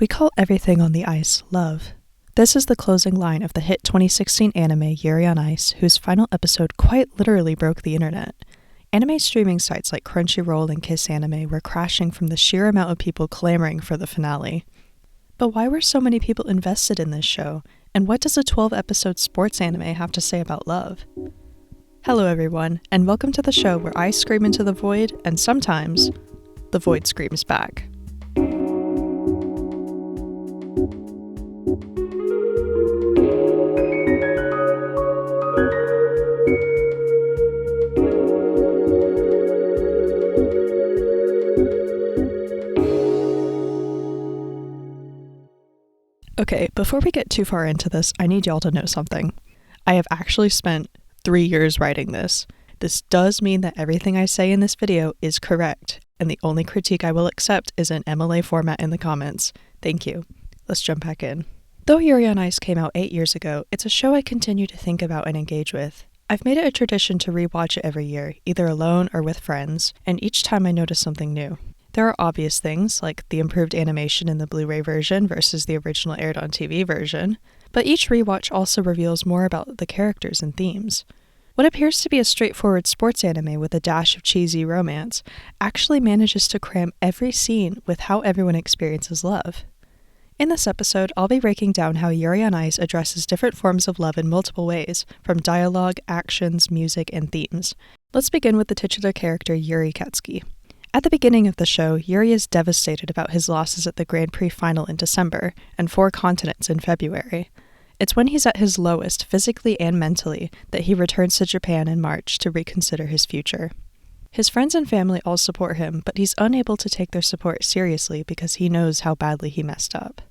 We call everything on the ice love. This is the closing line of the hit 2016 anime Yuri on Ice, whose final episode quite literally broke the internet. Anime streaming sites like Crunchyroll and Kiss Anime were crashing from the sheer amount of people clamoring for the finale. But why were so many people invested in this show, and what does a 12-episode sports anime have to say about love? Hello everyone, and welcome to the show where I scream into the void, and sometimes, the void screams back. Okay, before we get too far into this, I need y'all to know something. I have actually spent 3 years writing this. This does mean that everything I say in this video is correct, and the only critique I will accept is in MLA format in the comments. Thank you. Let's jump back in. Though Yuri on Ice came out 8 years ago, it's a show I continue to think about and engage with. I've made it a tradition to rewatch it every year, either alone or with friends, and each time I notice something new. There are obvious things, like the improved animation in the Blu-ray version versus the original aired-on-TV version, but each rewatch also reveals more about the characters and themes. What appears to be a straightforward sports anime with a dash of cheesy romance actually manages to cram every scene with how everyone experiences love. In this episode, I'll be breaking down how Yuri on Ice addresses different forms of love in multiple ways, from dialogue, actions, music, and themes. Let's begin with the titular character Yuri Katsuki. At the beginning of the show, Yuri is devastated about his losses at the Grand Prix final in December and 4 continents in February. It's when he's at his lowest, physically and mentally, that he returns to Japan in March to reconsider his future. His friends and family all support him, but he's unable to take their support seriously because he knows how badly he messed up.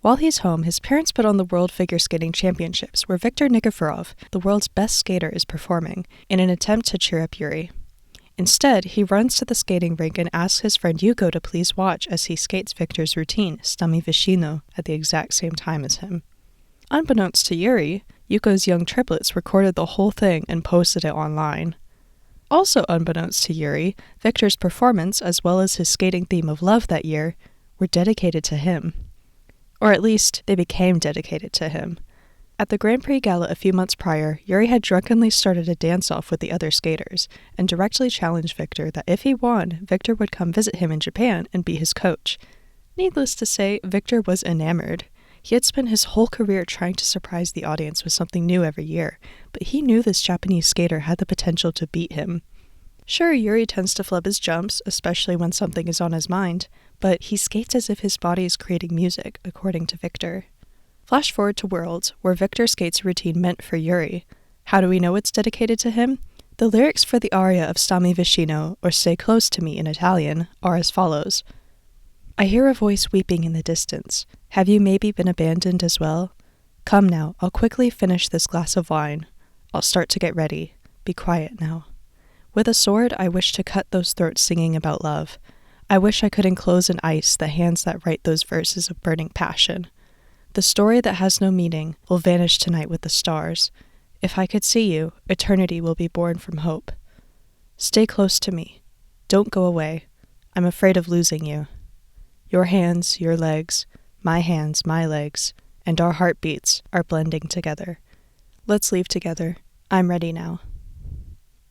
While he's home, his parents put on the World Figure Skating Championships, where Viktor Nikiforov, the world's best skater, is performing, in an attempt to cheer up Yuri. Instead, he runs to the skating rink and asks his friend Yuko to please watch as he skates Viktor's routine, Stami Vishino, at the exact same time as him. Unbeknownst to Yuri, Yuko's young triplets recorded the whole thing and posted it online. Also unbeknownst to Yuri, Viktor's performance, as well as his skating theme of love that year, were dedicated to him. Or at least, they became dedicated to him. At the Grand Prix Gala a few months prior, Yuri had drunkenly started a dance-off with the other skaters, and directly challenged Viktor that if he won, Viktor would come visit him in Japan and be his coach. Needless to say, Viktor was enamored. He had spent his whole career trying to surprise the audience with something new every year, but he knew this Japanese skater had the potential to beat him. Sure, Yuri tends to flub his jumps, especially when something is on his mind, but he skates as if his body is creating music, according to Viktor. Flash forward to Worlds, where Viktor skates a routine meant for Yuri. How do we know it's dedicated to him? The lyrics for the aria of Stami Vishino, or Stay Close to Me in Italian, are as follows. I hear a voice weeping in the distance. Have you maybe been abandoned as well? Come now, I'll quickly finish this glass of wine. I'll start to get ready. Be quiet now. With a sword, I wish to cut those throats singing about love. I wish I could enclose in ice the hands that write those verses of burning passion. The story that has no meaning will vanish tonight with the stars. If I could see you, eternity will be born from hope. Stay close to me. Don't go away. I'm afraid of losing you. Your hands, your legs, my hands, my legs, and our heartbeats are blending together. Let's leave together. I'm ready now.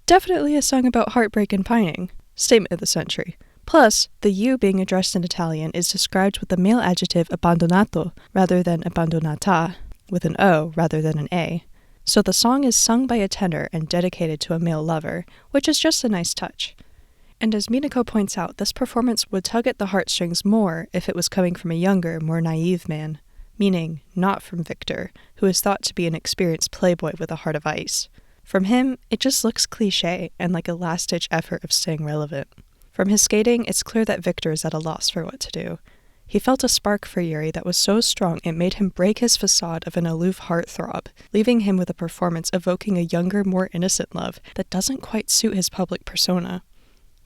Definitely a song about heartbreak and pining. Statement of the century. Plus, the you being addressed in Italian is described with the male adjective abbandonato rather than abbandonata, with an O rather than an A. So the song is sung by a tenor and dedicated to a male lover, which is just a nice touch. And as Minako points out, this performance would tug at the heartstrings more if it was coming from a younger, more naive man, meaning not from Viktor, who is thought to be an experienced playboy with a heart of ice. From him, it just looks cliché and like a last-ditch effort of staying relevant. From his skating, it's clear that Viktor is at a loss for what to do. He felt a spark for Yuri that was so strong it made him break his facade of an aloof heartthrob, leaving him with a performance evoking a younger, more innocent love that doesn't quite suit his public persona.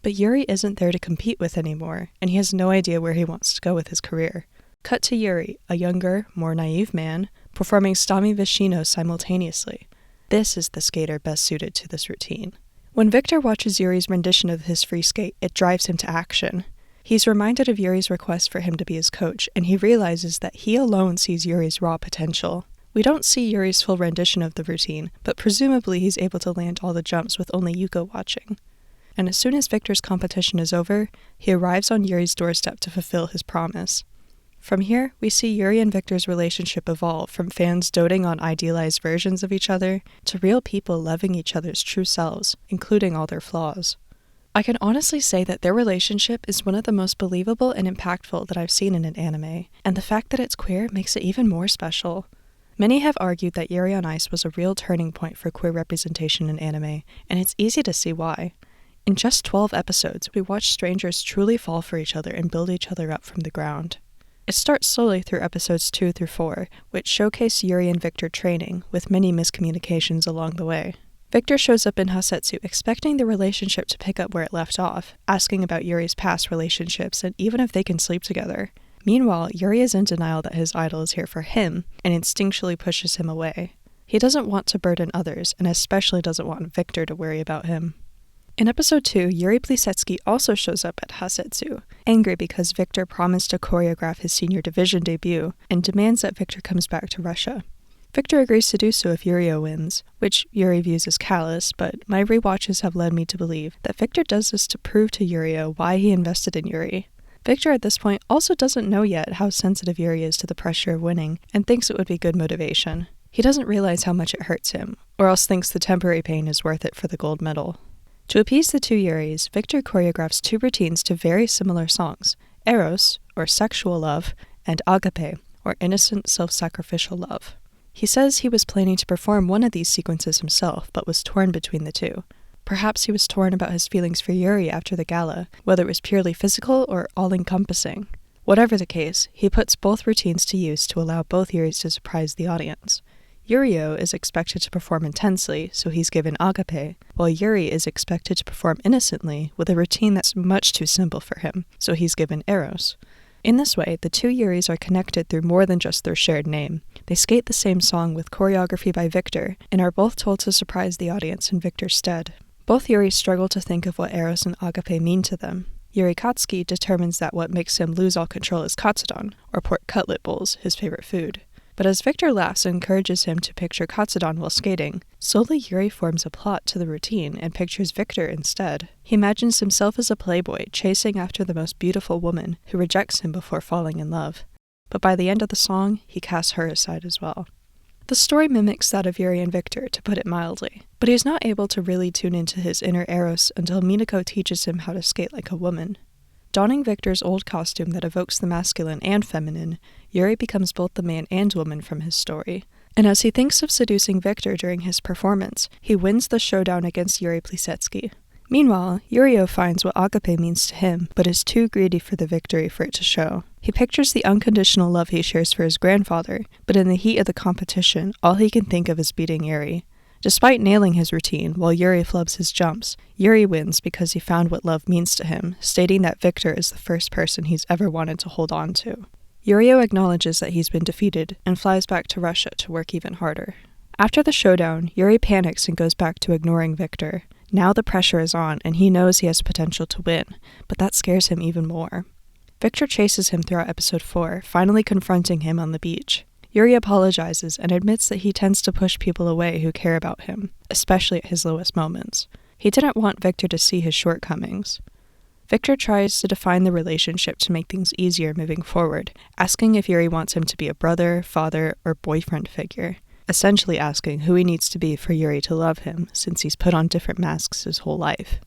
But Yuri isn't there to compete with anymore, and he has no idea where he wants to go with his career. Cut to Yuri, a younger, more naive man, performing Stami Vishino simultaneously. This is the skater best suited to this routine. When Viktor watches Yuri's rendition of his free skate, it drives him to action. He He's reminded of Yuri's request for him to be his coach, and he realizes that he alone sees Yuri's raw potential. We don't see Yuri's full rendition of the routine, but presumably he's able to land all the jumps with only Yuko watching. And as soon as Victor's competition is over, he arrives on Yuri's doorstep to fulfill his promise. From here, we see Yuri and Victor's relationship evolve from fans doting on idealized versions of each other to real people loving each other's true selves, including all their flaws. I can honestly say that their relationship is one of the most believable and impactful that I've seen in an anime, and the fact that it's queer makes it even more special. Many have argued that Yuri on Ice was a real turning point for queer representation in anime, and it's easy to see why. In just 12 episodes, we watch strangers truly fall for each other and build each other up from the ground. It starts slowly through episodes 2 through 4, which showcase Yuri and Victor training, with many miscommunications along the way. Victor shows up in Hasetsu expecting the relationship to pick up where it left off, asking about Yuri's past relationships and even if they can sleep together. Meanwhile, Yuri is in denial that his idol is here for him and instinctually pushes him away. He doesn't want to burden others, and especially doesn't want Victor to worry about him. In episode 2, Yuri Plisetsky also shows up at Hasetsu, angry because Victor promised to choreograph his senior division debut and demands that Victor comes back to Russia. Victor agrees to do so if Yurio wins, which Yuri views as callous, but my rewatches have led me to believe that Victor does this to prove to Yurio why he invested in Yuri. Victor at this point also doesn't know yet how sensitive Yuri is to the pressure of winning, and thinks it would be good motivation. He doesn't realize how much it hurts him, or else thinks the temporary pain is worth it for the gold medal. To appease the two Yuris, Victor choreographs 2 routines to very similar songs, Eros, or sexual love, and Agape, or innocent self-sacrificial love. He says he was planning to perform one of these sequences himself, but was torn between the two. Perhaps he was torn about his feelings for Yuri after the gala, whether it was purely physical or all-encompassing. Whatever the case, he puts both routines to use to allow both Yuris to surprise the audience. Yurio is expected to perform intensely, so he's given Agape, while Yuri is expected to perform innocently with a routine that's much too simple for him, so he's given Eros. In this way, the two Yuris are connected through more than just their shared name. They skate the same song with choreography by Victor, and are both told to surprise the audience in Victor's stead. Both Yuris struggle to think of what Eros and Agape mean to them. Yuri Katsuki determines that what makes him lose all control is katsudon, or pork cutlet bowls, his favorite food. But as Victor laughs and encourages him to picture katsudon while skating, slowly Yuri forms a plot to the routine and pictures Victor instead. He imagines himself as a playboy chasing after the most beautiful woman who rejects him before falling in love. But by the end of the song, he casts her aside as well. The story mimics that of Yuri and Victor, to put it mildly, but he's not able to really tune into his inner Eros until Minako teaches him how to skate like a woman. Donning Victor's old costume that evokes the masculine and feminine, Yuri becomes both the man and woman from his story. And as he thinks of seducing Victor during his performance, he wins the showdown against Yuri Plisetsky. Meanwhile, Yurio finds what Agape means to him, but is too greedy for the victory for it to show. He pictures the unconditional love he shares for his grandfather, but in the heat of the competition, all he can think of is beating Yuri. Despite nailing his routine, while Yuri flubs his jumps, Yuri wins because he found what love means to him, stating that Victor is the first person he's ever wanted to hold on to. Yurio acknowledges that he's been defeated, and flies back to Russia to work even harder. After the showdown, Yuri panics and goes back to ignoring Victor. Now the pressure is on, and he knows he has potential to win, but that scares him even more. Victor chases him throughout episode 4, finally confronting him on the beach. Yuri apologizes and admits that he tends to push people away who care about him, especially at his lowest moments. He didn't want Victor to see his shortcomings. Victor tries to define the relationship to make things easier moving forward, asking if Yuri wants him to be a brother, father, or boyfriend figure, essentially asking who he needs to be for Yuri to love him, since he's put on different masks his whole life.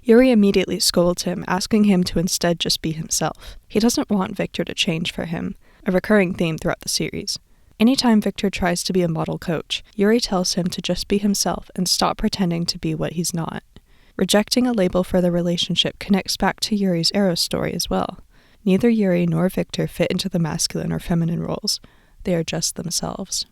Yuri immediately scolds him, asking him to instead just be himself. He doesn't want Victor to change for him, a recurring theme throughout the series. Anytime Victor tries to be a model coach, Yuri tells him to just be himself and stop pretending to be what he's not. Rejecting a label for the relationship connects back to Yuri's Eros story as well. Neither Yuri nor Victor fit into the masculine or feminine roles. They are just themselves.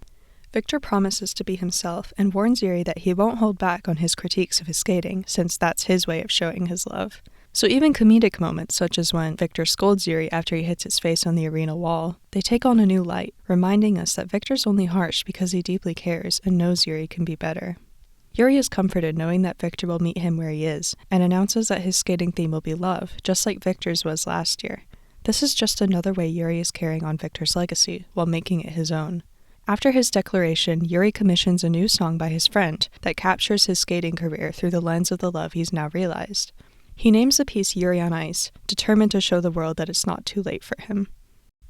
Victor promises to be himself and warns Yuri that he won't hold back on his critiques of his skating, since that's his way of showing his love. So even comedic moments, such as when Victor scolds Yuri after he hits his face on the arena wall, they take on a new light, reminding us that Victor's only harsh because he deeply cares and knows Yuri can be better. Yuri is comforted knowing that Victor will meet him where he is, and announces that his skating theme will be love, just like Victor's was last year. This is just another way Yuri is carrying on Victor's legacy, while making it his own. After his declaration, Yuri commissions a new song by his friend that captures his skating career through the lens of the love he's now realized. He names the piece Yuri on Ice, determined to show the world that it's not too late for him.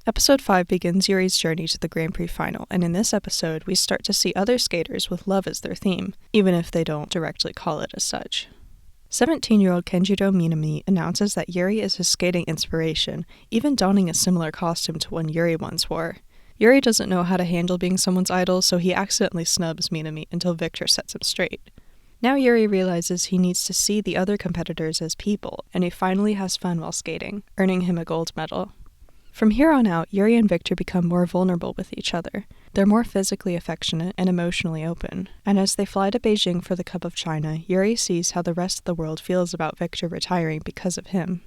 Episode 5 begins Yuri's journey to the Grand Prix final, and in this episode, we start to see other skaters with love as their theme, even if they don't directly call it as such. 17-year-old Kenjiro Minami announces that Yuri is his skating inspiration, even donning a similar costume to one Yuri once wore. Yuri doesn't know how to handle being someone's idol, so he accidentally snubs Minami until Victor sets him straight. Now Yuri realizes he needs to see the other competitors as people, and he finally has fun while skating, earning him a gold medal. From here on out, Yuri and Victor become more vulnerable with each other. They're more physically affectionate and emotionally open, and as they fly to Beijing for the Cup of China, Yuri sees how the rest of the world feels about Victor retiring because of him.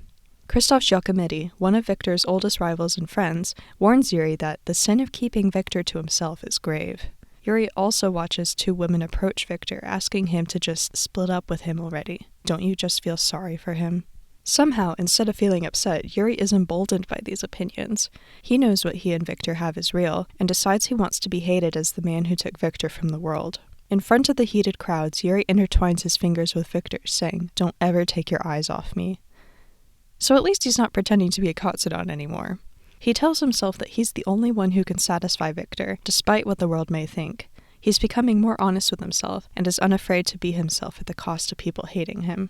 Christoph Giacometti, one of Victor's oldest rivals and friends, warns Yuri that the sin of keeping Victor to himself is grave. Yuri also watches two women approach Victor, asking him to just split up with him already. Don't you just feel sorry for him? Somehow, instead of feeling upset, Yuri is emboldened by these opinions. He knows what he and Victor have is real, and decides he wants to be hated as the man who took Victor from the world. In front of the heated crowds, Yuri intertwines his fingers with Victor's, saying, "Don't ever take your eyes off me." So at least he's not pretending to be a Katsudon anymore. He tells himself that he's the only one who can satisfy Victor, despite what the world may think. He's becoming more honest with himself, and is unafraid to be himself at the cost of people hating him.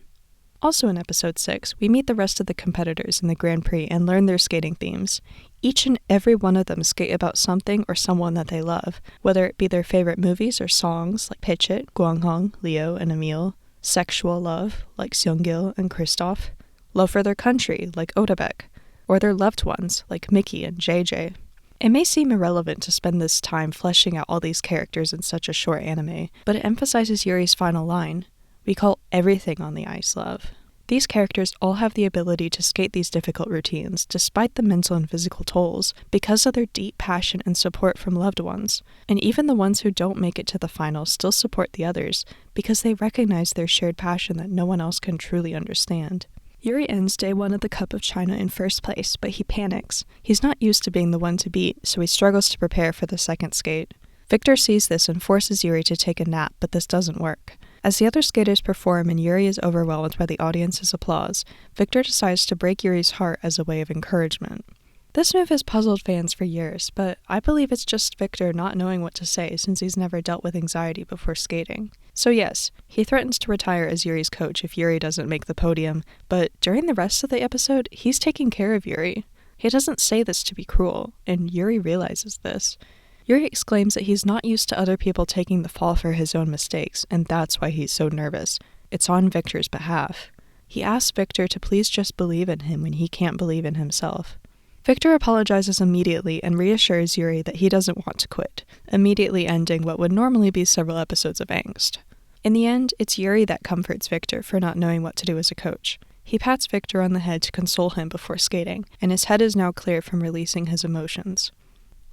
Also in episode 6, we meet the rest of the competitors in the Grand Prix and learn their skating themes. Each and every one of them skate about something or someone that they love, whether it be their favorite movies or songs like Pitch It, Guanghong, Leo, and Emil, sexual love like Seonggil and Kristoff, love for their country like Odabek, or their loved ones like Mickey and JJ. It may seem irrelevant to spend this time fleshing out all these characters in such a short anime, but it emphasizes Yuri's final line. We call everything on the ice love. These characters all have the ability to skate these difficult routines, despite the mental and physical tolls, because of their deep passion and support from loved ones. And even the ones who don't make it to the final still support the others, because they recognize their shared passion that no one else can truly understand. Yuri ends day 1 of the Cup of China in first place, but he panics. He's not used to being the one to beat, so he struggles to prepare for the second skate. Victor sees this and forces Yuri to take a nap, but this doesn't work. As the other skaters perform and Yuri is overwhelmed by the audience's applause, Victor decides to break Yuri's heart as a way of encouragement. This move has puzzled fans for years, but I believe it's just Victor not knowing what to say since he's never dealt with anxiety before skating. So yes, he threatens to retire as Yuri's coach if Yuri doesn't make the podium, but during the rest of the episode, he's taking care of Yuri. He doesn't say this to be cruel, and Yuri realizes this. Yuri exclaims that he's not used to other people taking the fall for his own mistakes, and that's why he's so nervous. It's on Victor's behalf. He asks Victor to please just believe in him when he can't believe in himself. Victor apologizes immediately and reassures Yuri that he doesn't want to quit, immediately ending what would normally be several episodes of angst. In the end, it's Yuri that comforts Victor for not knowing what to do as a coach. He pats Victor on the head to console him before skating, and his head is now clear from releasing his emotions.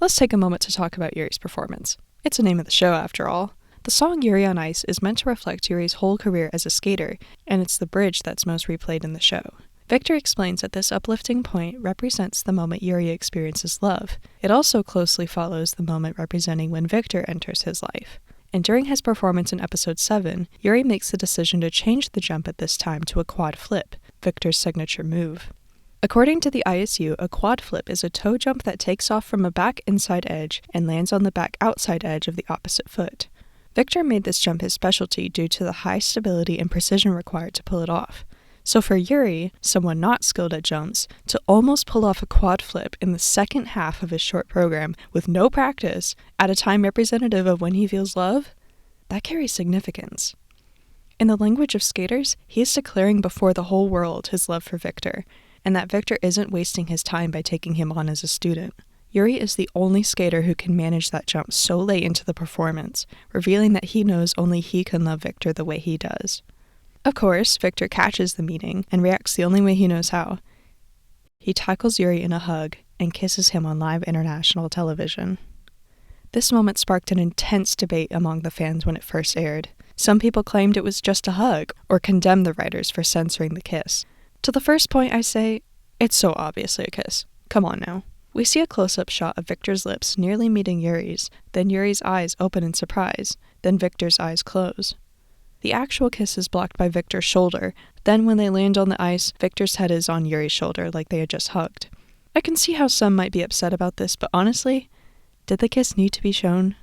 Let's take a moment to talk about Yuri's performance. It's the name of the show, after all. The song Yuri on Ice is meant to reflect Yuri's whole career as a skater, and it's the bridge that's most replayed in the show. Victor explains that this uplifting point represents the moment Yuri experiences love. It also closely follows the moment representing when Victor enters his life. And during his performance in episode 7, Yuri makes the decision to change the jump at this time to a quad flip, Victor's signature move. According to the ISU, a quad flip is a toe jump that takes off from a back inside edge and lands on the back outside edge of the opposite foot. Victor made this jump his specialty due to the high stability and precision required to pull it off. So for Yuri, someone not skilled at jumps, to almost pull off a quad flip in the second half of his short program with no practice, at a time representative of when he feels love, that carries significance. In the language of skaters, he is declaring before the whole world his love for Victor, and that Victor isn't wasting his time by taking him on as a student. Yuri is the only skater who can manage that jump so late into the performance, revealing that he knows only he can love Victor the way he does. Of course, Victor catches the meaning and reacts the only way he knows how. He tackles Yuri in a hug and kisses him on live international television. This moment sparked an intense debate among the fans when it first aired. Some people claimed it was just a hug, or condemned the writers for censoring the kiss. To the first point I say, it's so obviously a kiss. Come on now. We see a close-up shot of Victor's lips nearly meeting Yuri's, then Yuri's eyes open in surprise, then Victor's eyes close. The actual kiss is blocked by Victor's shoulder, then when they land on the ice, Victor's head is on Yuri's shoulder like they had just hugged. I can see how some might be upset about this, but honestly, did the kiss need to be shown?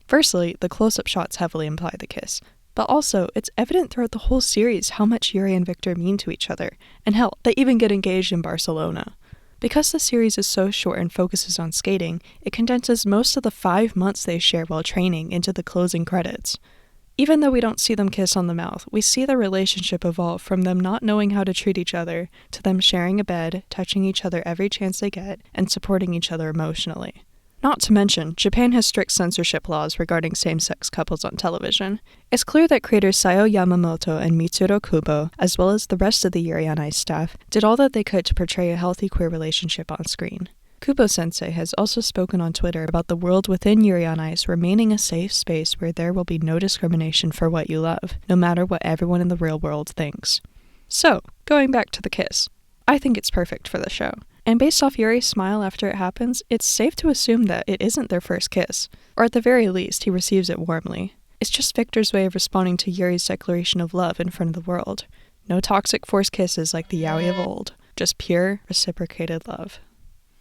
Firstly, the close-up shots heavily imply the kiss, but also, it's evident throughout the whole series how much Yuri and Victor mean to each other, and hell, they even get engaged in Barcelona. Because the series is so short and focuses on skating, it condenses most of the 5 months they share while training into the closing credits. Even though we don't see them kiss on the mouth, we see their relationship evolve from them not knowing how to treat each other, to them sharing a bed, touching each other every chance they get, and supporting each other emotionally. Not to mention, Japan has strict censorship laws regarding same-sex couples on television. It's clear that creators Sayo Yamamoto and Mitsuru Kubo, as well as the rest of the Yuri on Ice staff, did all that they could to portray a healthy queer relationship on screen. Kubo-sensei has also spoken on Twitter about the world within Yuri on Ice remaining a safe space where there will be no discrimination for what you love, no matter what everyone in the real world thinks. So, going back to the kiss, I think it's perfect for the show. And based off Yuri's smile after it happens, it's safe to assume that it isn't their first kiss, or at the very least, he receives it warmly. It's just Victor's way of responding to Yuri's declaration of love in front of the world. No toxic forced kisses like the yaoi of old, just pure, reciprocated love.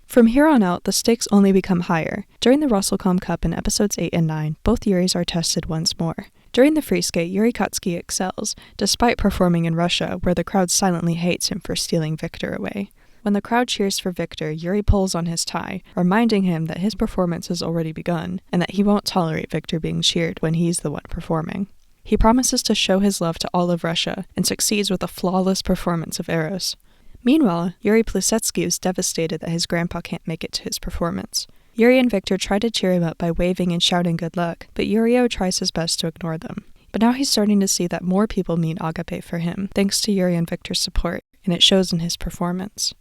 From here on out, the stakes only become higher. During the Russellcom Cup in episodes 8 and 9, both Yuris are tested once more. During the free skate, Yuri Katsuki excels, despite performing in Russia, where the crowd silently hates him for stealing Victor away. When the crowd cheers for Victor, Yuri pulls on his tie, reminding him that his performance has already begun, and that he won't tolerate Victor being cheered when he's the one performing. He promises to show his love to all of Russia, and succeeds with a flawless performance of Eros. Meanwhile, Yuri Plisetsky is devastated that his grandpa can't make it to his performance. Yuri and Victor try to cheer him up by waving and shouting good luck, but Yurio tries his best to ignore them. But now he's starting to see that more people mean agape for him, thanks to Yuri and Victor's support, and it shows in his performance.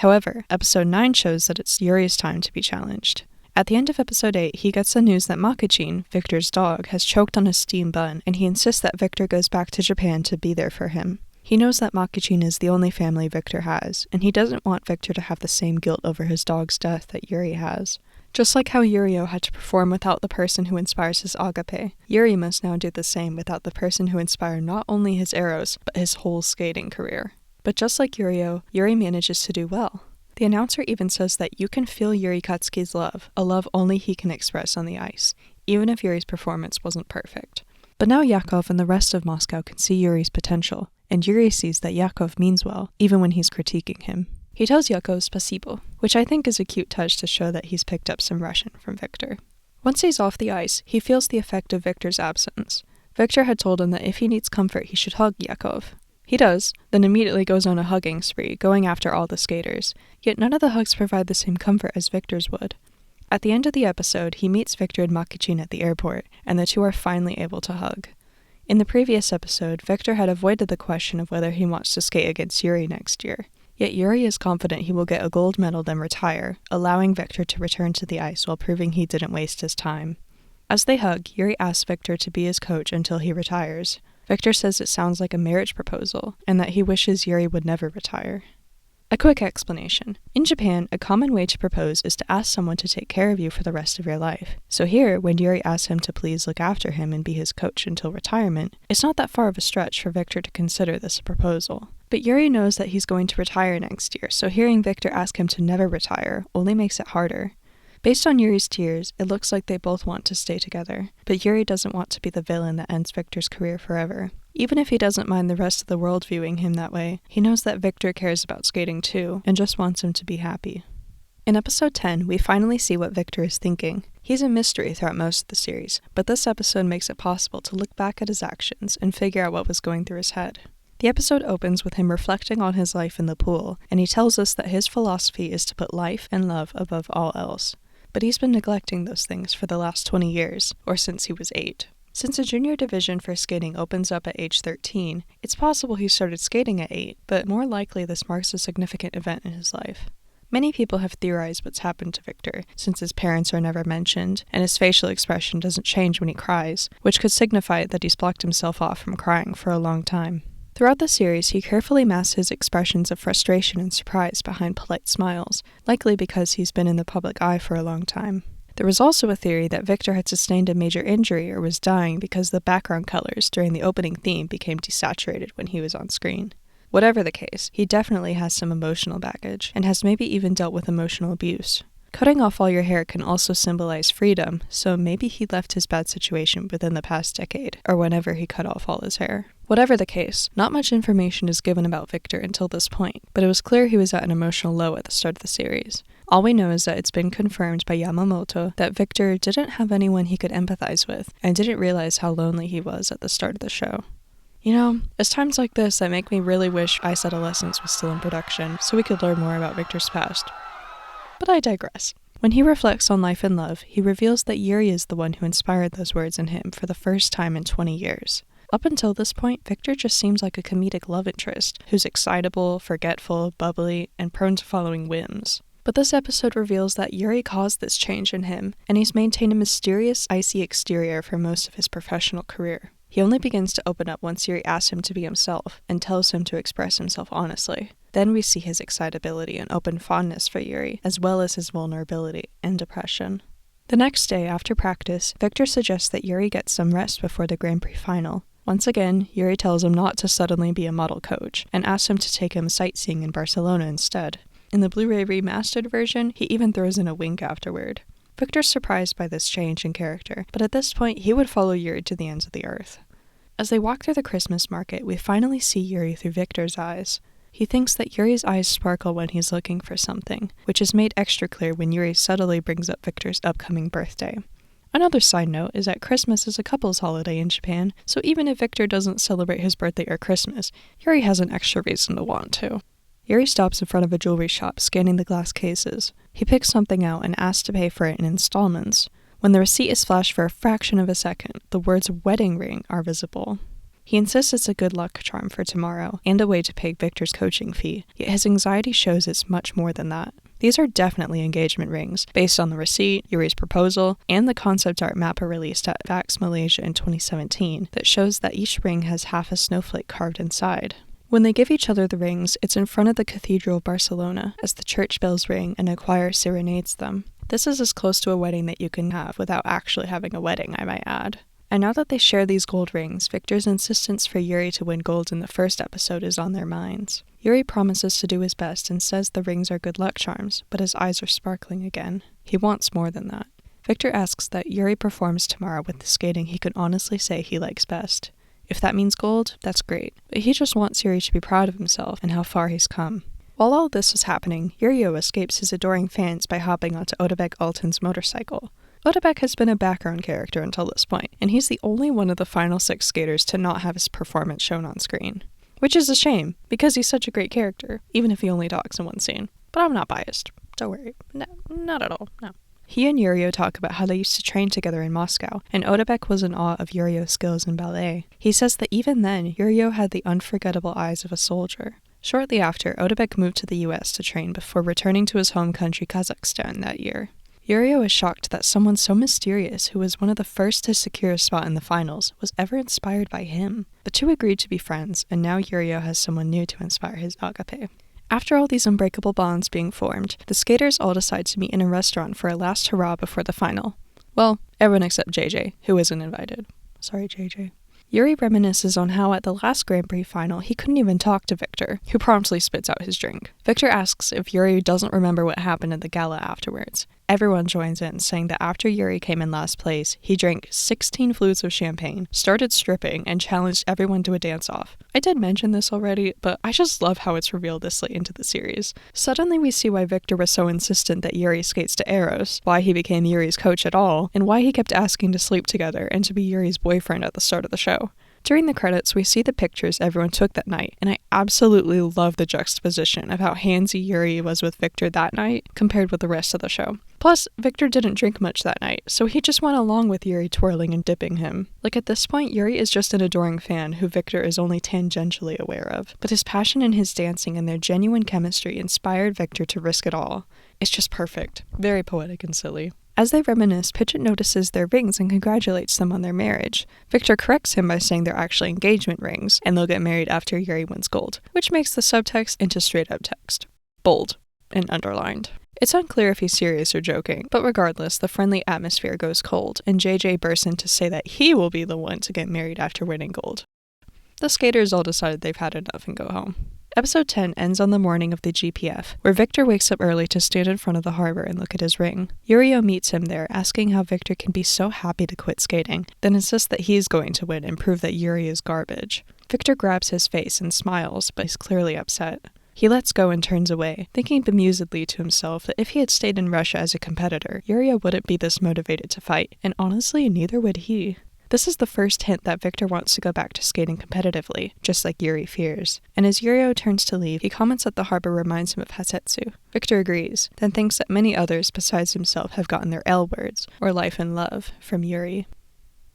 However, episode 9 shows that it's Yuri's time to be challenged. At the end of episode 8, he gets the news that Makichin, Victor's dog, has choked on a steamed bun, and he insists that Victor goes back to Japan to be there for him. He knows that Makichin is the only family Victor has, and he doesn't want Victor to have the same guilt over his dog's death that Yuri has. Just like how Yurio had to perform without the person who inspires his agape, Yuri must now do the same without the person who inspired not only his Eros, but his whole skating career. But just like Yurio, Yuri manages to do well. The announcer even says that you can feel Yuri Katsuki's love, a love only he can express on the ice, even if Yuri's performance wasn't perfect. But now Yakov and the rest of Moscow can see Yuri's potential, and Yuri sees that Yakov means well, even when he's critiquing him. He tells Yakov spasibo, which I think is a cute touch to show that he's picked up some Russian from Victor. Once he's off the ice, he feels the effect of Victor's absence. Victor had told him that if he needs comfort, he should hug Yakov. He does, then immediately goes on a hugging spree, going after all the skaters, yet none of the hugs provide the same comfort as Victor's would. At the end of the episode, he meets Victor and Makichin at the airport, and the two are finally able to hug. In the previous episode, Victor had avoided the question of whether he wants to skate against Yuri next year, yet Yuri is confident he will get a gold medal then retire, allowing Victor to return to the ice while proving he didn't waste his time. As they hug, Yuri asks Victor to be his coach until he retires. Victor says it sounds like a marriage proposal, and that he wishes Yuri would never retire. A quick explanation. In Japan, a common way to propose is to ask someone to take care of you for the rest of your life. So here, when Yuri asks him to please look after him and be his coach until retirement, it's not that far of a stretch for Victor to consider this a proposal. But Yuri knows that he's going to retire next year, so hearing Victor ask him to never retire only makes it harder. Based on Yuri's tears, it looks like they both want to stay together, but Yuri doesn't want to be the villain that ends Victor's career forever. Even if he doesn't mind the rest of the world viewing him that way, he knows that Victor cares about skating too, and just wants him to be happy. In episode 10, we finally see what Victor is thinking. He's a mystery throughout most of the series, but this episode makes it possible to look back at his actions and figure out what was going through his head. The episode opens with him reflecting on his life in the pool, and he tells us that his philosophy is to put life and love above all else. But he's been neglecting those things for the last 20 years, or since he was 8. Since the junior division for skating opens up at age 13, it's possible he started skating at 8, but more likely this marks a significant event in his life. Many people have theorized what's happened to Victor, since his parents are never mentioned, and his facial expression doesn't change when he cries, which could signify that he's blocked himself off from crying for a long time. Throughout the series, he carefully masks his expressions of frustration and surprise behind polite smiles, likely because he's been in the public eye for a long time. There was also a theory that Victor had sustained a major injury or was dying because the background colors during the opening theme became desaturated when he was on screen. Whatever the case, he definitely has some emotional baggage, and has maybe even dealt with emotional abuse. Cutting off all your hair can also symbolize freedom, so maybe he left his bad situation within the past decade, or whenever he cut off all his hair. Whatever the case, not much information is given about Victor until this point, but it was clear he was at an emotional low at the start of the series. All we know is that it's been confirmed by Yamamoto that Victor didn't have anyone he could empathize with, and didn't realize how lonely he was at the start of the show. You know, it's times like this that make me really wish Ice Adolescence was still in production, so we could learn more about Victor's past. But I digress. When he reflects on life and love, he reveals that Yuri is the one who inspired those words in him for the first time in 20 years. Up until this point, Victor just seems like a comedic love interest, who's excitable, forgetful, bubbly, and prone to following whims. But this episode reveals that Yuri caused this change in him, and he's maintained a mysterious, icy exterior for most of his professional career. He only begins to open up once Yuri asks him to be himself, and tells him to express himself honestly. Then we see his excitability and open fondness for Yuri, as well as his vulnerability and depression. The next day, after practice, Victor suggests that Yuri get some rest before the Grand Prix final. Once again, Yuri tells him not to suddenly be a model coach, and asks him to take him sightseeing in Barcelona instead. In the Blu-ray remastered version, he even throws in a wink afterward. Victor's surprised by this change in character, but at this point he would follow Yuri to the ends of the earth. As they walk through the Christmas market, we finally see Yuri through Victor's eyes. He thinks that Yuri's eyes sparkle when he's looking for something, which is made extra clear when Yuri subtly brings up Victor's upcoming birthday. Another side note is that Christmas is a couple's holiday in Japan, so even if Victor doesn't celebrate his birthday or Christmas, Yuri has an extra reason to want to. Yuri stops in front of a jewelry shop, scanning the glass cases. He picks something out and asks to pay for it in installments. When the receipt is flashed for a fraction of a second, the words wedding ring are visible. He insists it's a good luck charm for tomorrow, and a way to pay Victor's coaching fee, yet his anxiety shows it's much more than that. These are definitely engagement rings, based on the receipt, Yuri's proposal, and the concept art mapper released at VAX Malaysia in 2017 that shows that each ring has half a snowflake carved inside. When they give each other the rings, it's in front of the Cathedral of Barcelona, as the church bells ring and a choir serenades them. This is as close to a wedding that you can have without actually having a wedding, I might add. And now that they share these gold rings, Victor's insistence for Yuri to win gold in the first episode is on their minds. Yuri promises to do his best and says the rings are good luck charms, but his eyes are sparkling again. He wants more than that. Victor asks that Yuri performs tomorrow with the skating he can honestly say he likes best. If that means gold, that's great, but he just wants Yuri to be proud of himself and how far he's come. While all this is happening, Yuri escapes his adoring fans by hopping onto Otabek Alton's motorcycle. Otabek has been a background character until this point, and he's the only one of the final 6 skaters to not have his performance shown on screen. Which is a shame, because he's such a great character, even if he only talks in one scene. But I'm not biased. Don't worry. No, not at all, no. He and Yuri talk about how they used to train together in Moscow, and Otabek was in awe of Yuri's skills in ballet. He says that even then, Yuri had the unforgettable eyes of a soldier. Shortly after, Otabek moved to the US to train before returning to his home country Kazakhstan that year. Yuri is shocked that someone so mysterious, who was one of the first to secure a spot in the finals, was ever inspired by him. The two agreed to be friends, and now Yuri has someone new to inspire his agape. After all these unbreakable bonds being formed, the skaters all decide to meet in a restaurant for a last hurrah before the final. Well, everyone except JJ, who isn't invited. Sorry, JJ. Yuri reminisces on how at the last Grand Prix final he couldn't even talk to Victor, who promptly spits out his drink. Victor asks if Yuri doesn't remember what happened at the gala afterwards. Everyone joins in, saying that after Yuri came in last place, he drank 16 flutes of champagne, started stripping, and challenged everyone to a dance-off. I did mention this already, but I just love how it's revealed this late into the series. Suddenly we see why Victor was so insistent that Yuri skates to Eros, why he became Yuri's coach at all, and why he kept asking to sleep together and to be Yuri's boyfriend at the start of the show. During the credits, we see the pictures everyone took that night, and I absolutely love the juxtaposition of how handsy Yuri was with Victor that night compared with the rest of the show. Plus, Victor didn't drink much that night, so he just went along with Yuri twirling and dipping him. Like at this point, Yuri is just an adoring fan who Victor is only tangentially aware of, but his passion in his dancing and their genuine chemistry inspired Victor to risk it all. It's just perfect. Very poetic and silly. As they reminisce, Pidgeot notices their rings and congratulates them on their marriage. Victor corrects him by saying they're actually engagement rings, and they'll get married after Yuri wins gold, which makes the subtext into straight-up text. Bold. And underlined. It's unclear if he's serious or joking, but regardless, the friendly atmosphere goes cold, and JJ bursts in to say that he will be the one to get married after winning gold. The skaters all decided they've had enough and go home. Episode 10 ends on the morning of the GPF, where Victor wakes up early to stand in front of the harbor and look at his ring. Yuri meets him there, asking how Victor can be so happy to quit skating, then insists that he's going to win and prove that Yuri is garbage. Victor grabs his face and smiles, but he's clearly upset. He lets go and turns away, thinking bemusedly to himself that if he had stayed in Russia as a competitor, Yuri wouldn't be this motivated to fight, and honestly, neither would he. This is the first hint that Victor wants to go back to skating competitively, just like Yuri fears. And as Yuri turns to leave, he comments that the harbor reminds him of Hasetsu. Victor agrees, then thinks that many others besides himself have gotten their L words, or life and love, from Yuri.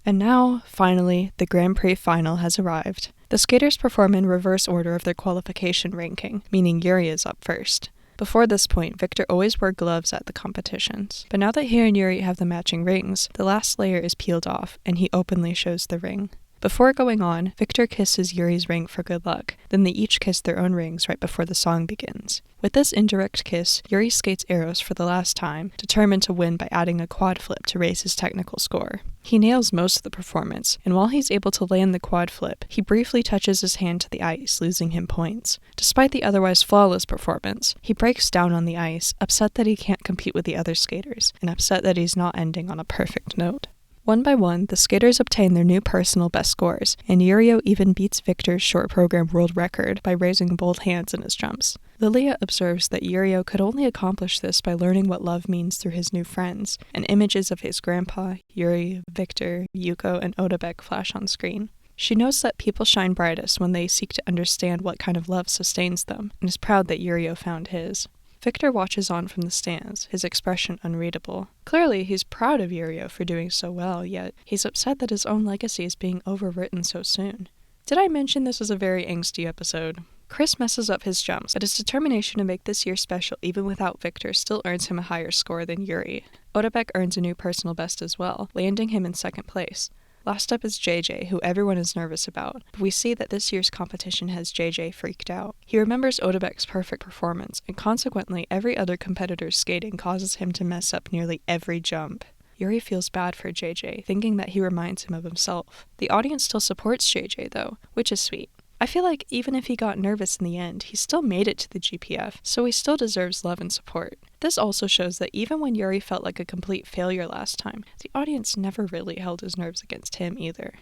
And now, finally, the Grand Prix final has arrived. The skaters perform in reverse order of their qualification ranking, meaning Yuri is up first. Before this point, Victor always wore gloves at the competitions. But now that he and Yuri have the matching rings, the last layer is peeled off, and he openly shows the ring. Before going on, Victor kisses Yuri's ring for good luck, then they each kiss their own rings right before the song begins. With this indirect kiss, Yuri skates arrows for the last time, determined to win by adding a quad flip to raise his technical score. He nails most of the performance, and while he's able to land the quad flip, he briefly touches his hand to the ice, losing him points. Despite the otherwise flawless performance, he breaks down on the ice, upset that he can't compete with the other skaters, and upset that he's not ending on a perfect note. One by one, the skaters obtain their new personal best scores, and Yuri even beats Victor's short program world record by raising both hands in his jumps. Lilia observes that Yuri could only accomplish this by learning what love means through his new friends, and images of his grandpa, Yuri, Victor, Yuko, and Odabek flash on screen. She knows that people shine brightest when they seek to understand what kind of love sustains them, and is proud that Yuri found his. Victor watches on from the stands, his expression unreadable. Clearly, he's proud of Yuri for doing so well, yet he's upset that his own legacy is being overwritten so soon. Did I mention this was a very angsty episode? Chris messes up his jumps, but his determination to make this year special even without Victor still earns him a higher score than Yuri. Odabek earns a new personal best as well, landing him in second place. Last up is JJ, who everyone is nervous about, but we see that this year's competition has JJ freaked out. He remembers Odabek's perfect performance, and consequently every other competitor's skating causes him to mess up nearly every jump. Yuri feels bad for JJ, thinking that he reminds him of himself. The audience still supports JJ though, which is sweet. I feel like even if he got nervous in the end, he still made it to the GPF, so he still deserves love and support. This also shows that even when Yuri felt like a complete failure last time, the audience never really held his nerves against him either.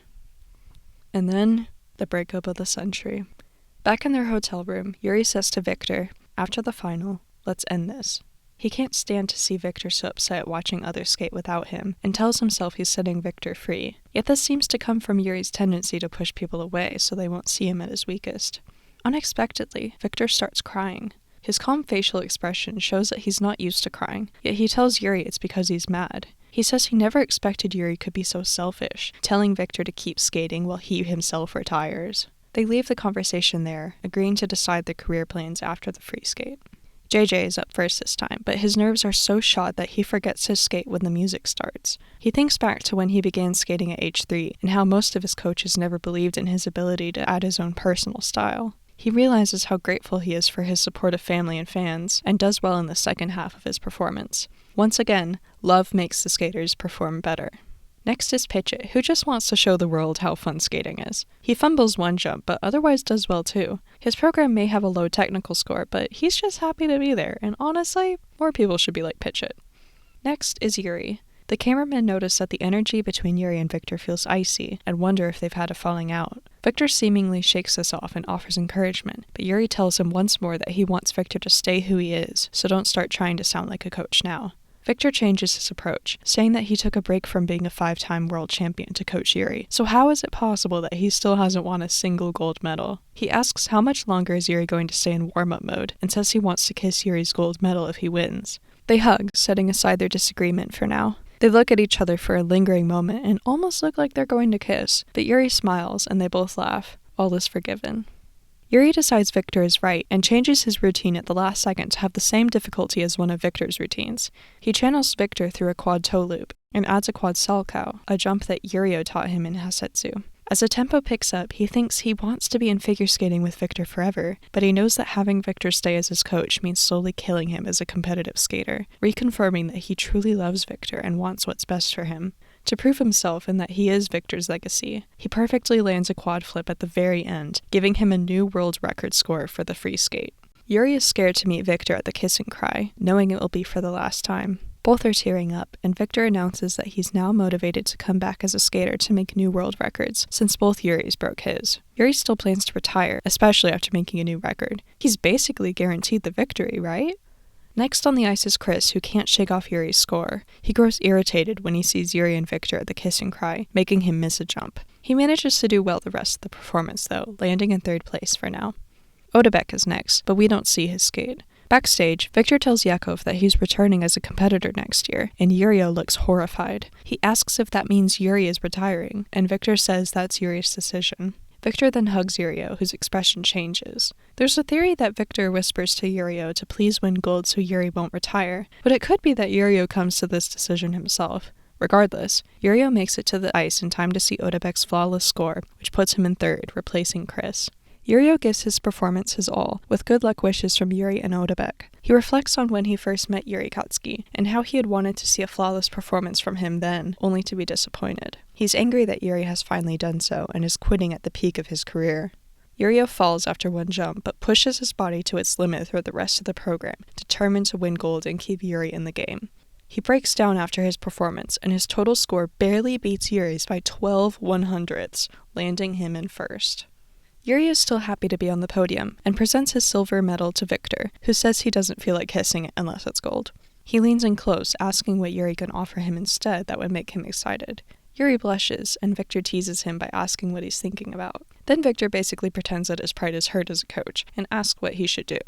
And then, the breakup of the century. Back in their hotel room, Yuri says to Victor, after the final, let's end this. He can't stand to see Victor so upset watching others skate without him, and tells himself he's setting Victor free. Yet this seems to come from Yuri's tendency to push people away so they won't see him at his weakest. Unexpectedly, Victor starts crying. His calm facial expression shows that he's not used to crying, yet he tells Yuri it's because he's mad. He says he never expected Yuri could be so selfish, telling Victor to keep skating while he himself retires. They leave the conversation there, agreeing to decide their career plans after the free skate. JJ is up first this time, but his nerves are so shot that he forgets to skate when the music starts. He thinks back to when he began skating at age 3, and how most of his coaches never believed in his ability to add his own personal style. He realizes how grateful he is for his supportive family and fans, and does well in the second half of his performance. Once again, love makes the skaters perform better. Next is Pidgeot, who just wants to show the world how fun skating is. He fumbles one jump, but otherwise does well too. His program may have a low technical score, but he's just happy to be there, and honestly, more people should be like Pidgeot. Next is Yuri. The cameramen notice that the energy between Yuri and Victor feels icy, and wonder if they've had a falling out. Victor seemingly shakes this off and offers encouragement, but Yuri tells him once more that he wants Victor to stay who he is, so don't start trying to sound like a coach now. Victor changes his approach, saying that he took a break from being a 5-time world champion to coach Yuri. So how is it possible that he still hasn't won a single gold medal? He asks how much longer is Yuri going to stay in warm-up mode, and says he wants to kiss Yuri's gold medal if he wins. They hug, setting aside their disagreement for now. They look at each other for a lingering moment and almost look like they're going to kiss, but Yuri smiles and they both laugh. All is forgiven. Yuri decides Victor is right and changes his routine at the last second to have the same difficulty as one of Victor's routines. He channels Victor through a quad toe loop and adds a quad salchow, a jump that Yuri taught him in Hasetsu. As the tempo picks up, he thinks he wants to be in figure skating with Victor forever, but he knows that having Victor stay as his coach means slowly killing him as a competitive skater, reconfirming that he truly loves Victor and wants what's best for him. To prove himself and that he is Victor's legacy, he perfectly lands a quad flip at the very end, giving him a new world record score for the free skate. Yuri is scared to meet Victor at the kiss and cry, knowing it will be for the last time. Both are tearing up, and Victor announces that he's now motivated to come back as a skater to make new world records, since both Yuri's broke his. Yuri still plans to retire, especially after making a new record. He's basically guaranteed the victory, right? Next on the ice is Chris, who can't shake off Yuri's score. He grows irritated when he sees Yuri and Victor at the kiss and cry, making him miss a jump. He manages to do well the rest of the performance, though, landing in 3rd place for now. Odebek is next, but we don't see his skate. Backstage, Victor tells Yakov that he's returning as a competitor next year, and Yuri looks horrified. He asks if that means Yuri is retiring, and Victor says that's Yuri's decision. Victor then hugs Yuri, whose expression changes. There's a theory that Victor whispers to Yuri to please win gold so Yuri won't retire, but it could be that Yuri comes to this decision himself. Regardless, Yuri makes it to the ice in time to see Odebek's flawless score, which puts him in 3rd, replacing Chris. Yuri gives his performance his all, with good luck wishes from Yuri and Odebek. He reflects on when he first met Yuri Katsuki, and how he had wanted to see a flawless performance from him then, only to be disappointed. He's angry that Yuri has finally done so, and is quitting at the peak of his career. Yuri falls after one jump, but pushes his body to its limit through the rest of the program, determined to win gold and keep Yuri in the game. He breaks down after his performance, and his total score barely beats Yuri's by 12 100ths, landing him in 1st. Yuri is still happy to be on the podium, and presents his silver medal to Victor, who says he doesn't feel like kissing it unless it's gold. He leans in close, asking what Yuri can offer him instead that would make him excited. Yuri blushes, and Victor teases him by asking what he's thinking about. Then Victor basically pretends that his pride is hurt as a coach, and asks what he should do.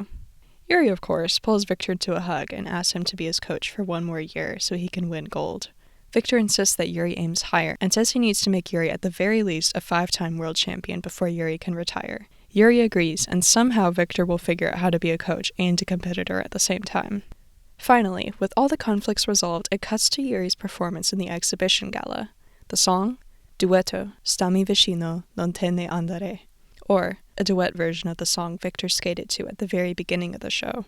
Yuri, of course, pulls Victor to a hug and asks him to be his coach for 1 more year so he can win gold. Victor insists that Yuri aims higher, and says he needs to make Yuri at the very least a 5-time world champion before Yuri can retire. Yuri agrees, and somehow Victor will figure out how to be a coach and a competitor at the same time. Finally, with all the conflicts resolved, it cuts to Yuri's performance in the exhibition gala. The song? Duetto, Stami vicino, non te ne andare, or a duet version of the song Victor skated to at the very beginning of the show.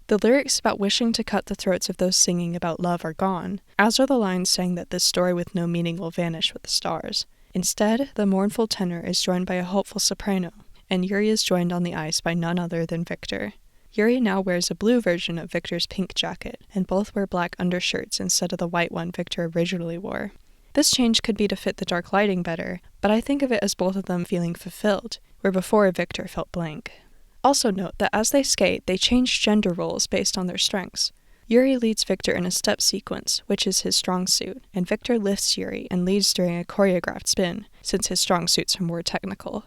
The lyrics about wishing to cut the throats of those singing about love are gone, as are the lines saying that this story with no meaning will vanish with the stars. Instead, the mournful tenor is joined by a hopeful soprano, and Yuri is joined on the ice by none other than Victor. Yuri now wears a blue version of Victor's pink jacket, and both wear black undershirts instead of the white one Victor originally wore. This change could be to fit the dark lighting better, but I think of it as both of them feeling fulfilled, where before Victor felt blank. Also note that as they skate, they change gender roles based on their strengths. Yuri leads Victor in a step sequence, which is his strong suit, and Victor lifts Yuri and leads during a choreographed spin, since his strong suits are more technical.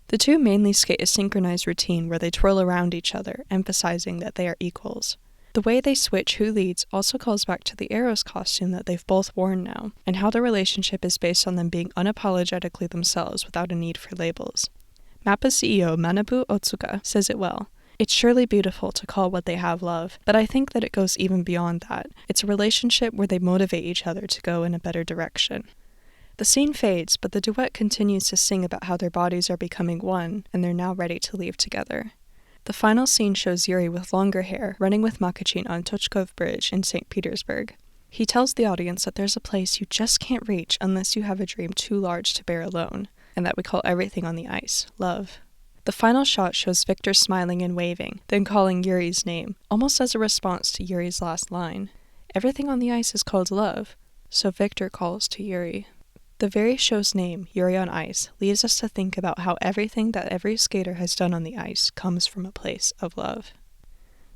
The two mainly skate a synchronized routine where they twirl around each other, emphasizing that they are equals. The way they switch who leads also calls back to the Eros costume that they've both worn now, and how the relationship is based on them being unapologetically themselves without a need for labels. MAPPA CEO Manabu Otsuka says it well. It's surely beautiful to call what they have love, but I think that it goes even beyond that. It's a relationship where they motivate each other to go in a better direction. The scene fades, but the duet continues to sing about how their bodies are becoming one, and they're now ready to leave together. The final scene shows Yuri with longer hair running with Makachin on Tochkov Bridge in St. Petersburg. He tells the audience that there's a place you just can't reach unless you have a dream too large to bear alone, and that we call everything on the ice love. The final shot shows Victor smiling and waving, then calling Yuri's name, almost as a response to Yuri's last line. Everything on the ice is called love, so Victor calls to Yuri. The very show's name, Yuri on Ice, leaves us to think about how everything that every skater has done on the ice comes from a place of love.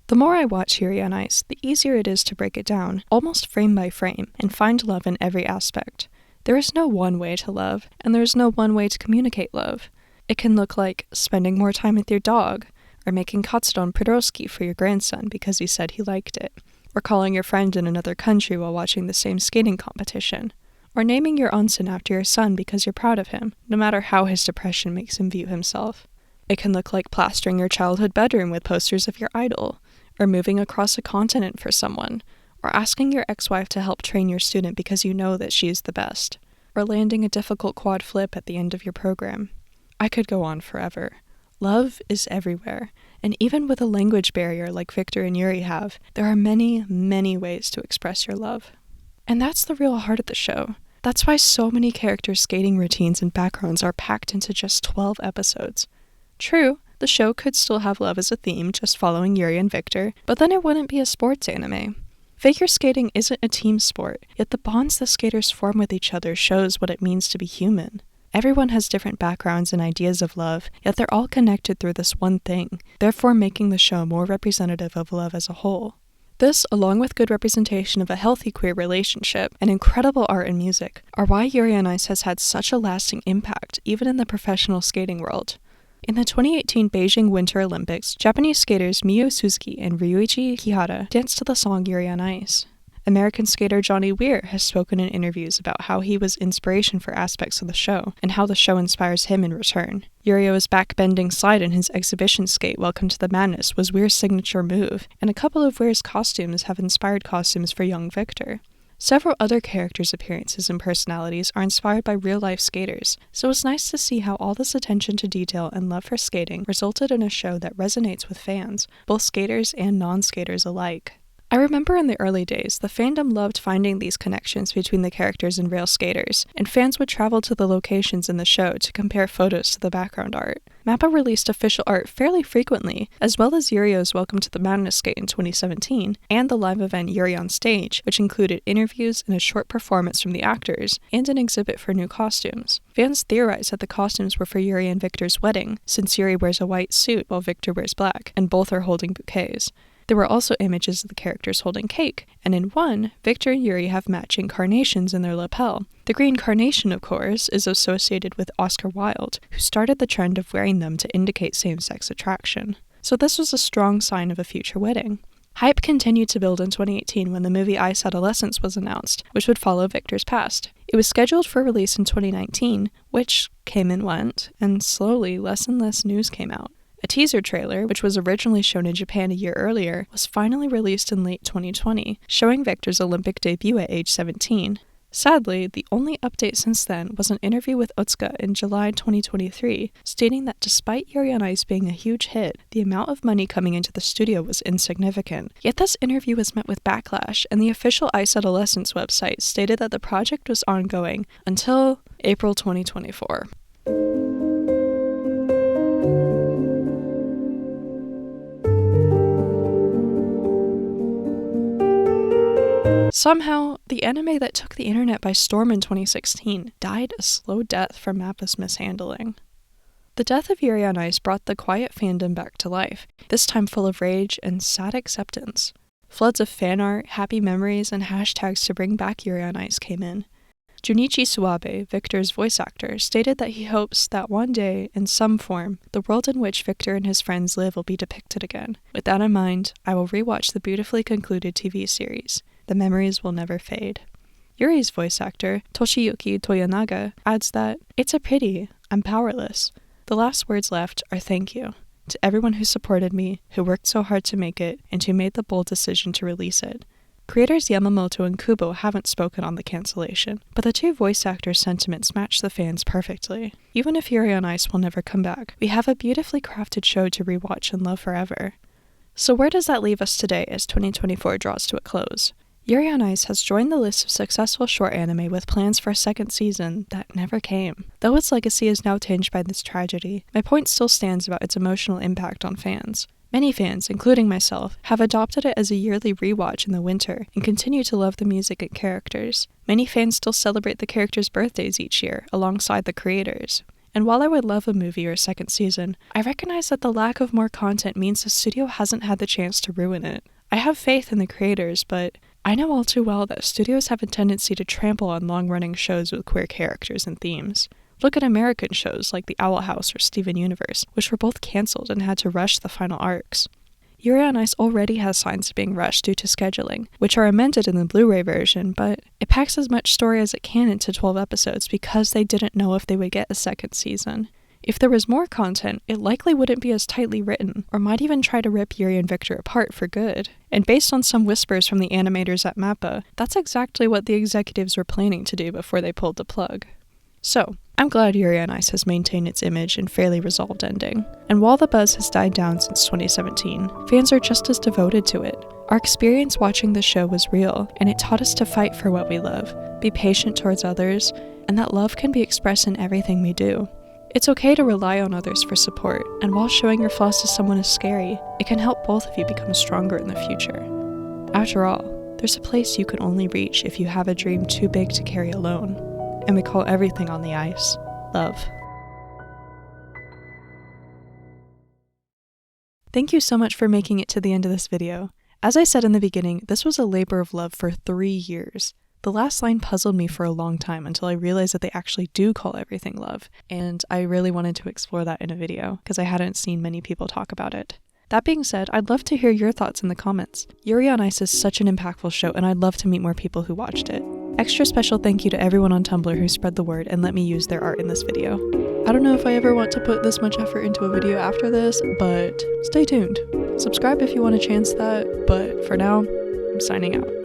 The more I watch Yuri on Ice, the easier it is to break it down, almost frame by frame, and find love in every aspect. There is no one way to love, and there is no one way to communicate love. It can look like spending more time with your dog, or making katsudon pierogi for your grandson because he said he liked it, or calling your friend in another country while watching the same skating competition, or naming your onsen after your son because you're proud of him, no matter how his depression makes him view himself. It can look like plastering your childhood bedroom with posters of your idol, or moving across a continent for someone, or asking your ex-wife to help train your student because you know that she is the best, or landing a difficult quad flip at the end of your program. I could go on forever. Love is everywhere, and even with a language barrier like Victor and Yuri have, there are many, many ways to express your love. And that's the real heart of the show. That's why so many characters' skating routines and backgrounds are packed into just 12 episodes. True, the show could still have love as a theme, just following Yuri and Victor, but then it wouldn't be a sports anime. Figure skating isn't a team sport, yet the bonds the skaters form with each other shows what it means to be human. Everyone has different backgrounds and ideas of love, yet they're all connected through this one thing, therefore making the show more representative of love as a whole. This, along with good representation of a healthy queer relationship and incredible art and music, are why Yuri on Ice has had such a lasting impact, even in the professional skating world. In the 2018 Beijing Winter Olympics, Japanese skaters Miyu Suzuki and Ryuichi Kihara danced to the song Yuri on Ice. American skater Johnny Weir has spoken in interviews about how he was inspiration for aspects of the show, and how the show inspires him in return. Yurio's back-bending slide in his exhibition skate Welcome to the Madness was Weir's signature move, and a couple of Weir's costumes have inspired costumes for young Victor. Several other characters' appearances and personalities are inspired by real-life skaters, so it's nice to see how all this attention to detail and love for skating resulted in a show that resonates with fans, both skaters and non-skaters alike. I remember in the early days, the fandom loved finding these connections between the characters and real skaters, and fans would travel to the locations in the show to compare photos to the background art. MAPPA released official art fairly frequently, as well as Yurio's Welcome to the Madness skate in 2017, and the live event Yuri on Stage, which included interviews and a short performance from the actors, and an exhibit for new costumes. Fans theorized that the costumes were for Yuri and Victor's wedding, since Yuri wears a white suit while Victor wears black, and both are holding bouquets. There were also images of the characters holding cake, and in one, Victor and Yuri have matching carnations in their lapel. The green carnation, of course, is associated with Oscar Wilde, who started the trend of wearing them to indicate same-sex attraction. So this was a strong sign of a future wedding. Hype continued to build in 2018 when the movie Ice Adolescence was announced, which would follow Victor's past. It was scheduled for release in 2019, which came and went, and slowly less and less news came out. A teaser trailer, which was originally shown in Japan a year earlier, was finally released in late 2020, showing Victor's Olympic debut at age 17. Sadly, the only update since then was an interview with Otsuka in July 2023, stating that despite Yuri on Ice being a huge hit, the amount of money coming into the studio was insignificant. Yet this interview was met with backlash, and the official Ice Adolescence website stated that the project was ongoing until April 2024. Somehow, the anime that took the internet by storm in 2016 died a slow death from MAPPA's mishandling. The death of Yuri on Ice brought the quiet fandom back to life, this time full of rage and sad acceptance. Floods of fan art, happy memories, and hashtags to bring back Yuri on Ice came in. Junichi Suwabe, Victor's voice actor, stated that he hopes that one day, in some form, the world in which Victor and his friends live will be depicted again. With that in mind, I will rewatch the beautifully concluded TV series. The memories will never fade. Yuri's voice actor, Toshiyuki Toyonaga, adds that, "It's a pity. I'm powerless. The last words left are thank you to everyone who supported me, who worked so hard to make it, and who made the bold decision to release it." Creators Yamamoto and Kubo haven't spoken on the cancellation, but the two voice actors' sentiments match the fans perfectly. Even if Yuri on Ice will never come back, we have a beautifully crafted show to rewatch and love forever. So where does that leave us today as 2024 draws to a close? Yuri on Ice has joined the list of successful short anime with plans for a second season that never came. Though its legacy is now tinged by this tragedy, my point still stands about its emotional impact on fans. Many fans, including myself, have adopted it as a yearly rewatch in the winter and continue to love the music and characters. Many fans still celebrate the characters' birthdays each year, alongside the creators. And while I would love a movie or a second season, I recognize that the lack of more content means the studio hasn't had the chance to ruin it. I have faith in the creators, but I know all too well that studios have a tendency to trample on long-running shows with queer characters and themes. Look at American shows like The Owl House or Steven Universe, which were both cancelled and had to rush the final arcs. Yuri on Ice already has signs of being rushed due to scheduling, which are amended in the Blu-ray version, but it packs as much story as it can into 12 episodes because they didn't know if they would get a second season. If there was more content, it likely wouldn't be as tightly written, or might even try to rip Yuri and Victor apart for good. And based on some whispers from the animators at MAPPA, that's exactly what the executives were planning to do before they pulled the plug. So, I'm glad Yuri on Ice has maintained its image and fairly resolved ending. And while the buzz has died down since 2017, fans are just as devoted to it. Our experience watching the show was real, and it taught us to fight for what we love, be patient towards others, and that love can be expressed in everything we do. It's okay to rely on others for support, and while showing your flaws to someone is scary, it can help both of you become stronger in the future. After all, there's a place you can only reach if you have a dream too big to carry alone. And we call everything on the ice love. Thank you so much for making it to the end of this video. As I said in the beginning, this was a labor of love for 3 years. The last line puzzled me for a long time until I realized that they actually do call everything love, and I really wanted to explore that in a video because I hadn't seen many people talk about it. That being said, I'd love to hear your thoughts in the comments. Yuri on Ice is such an impactful show, and I'd love to meet more people who watched it. Extra special thank you to everyone on Tumblr who spread the word and let me use their art in this video. I don't know if I ever want to put this much effort into a video after this, but stay tuned. Subscribe if you want to chance that, but for now, I'm signing out.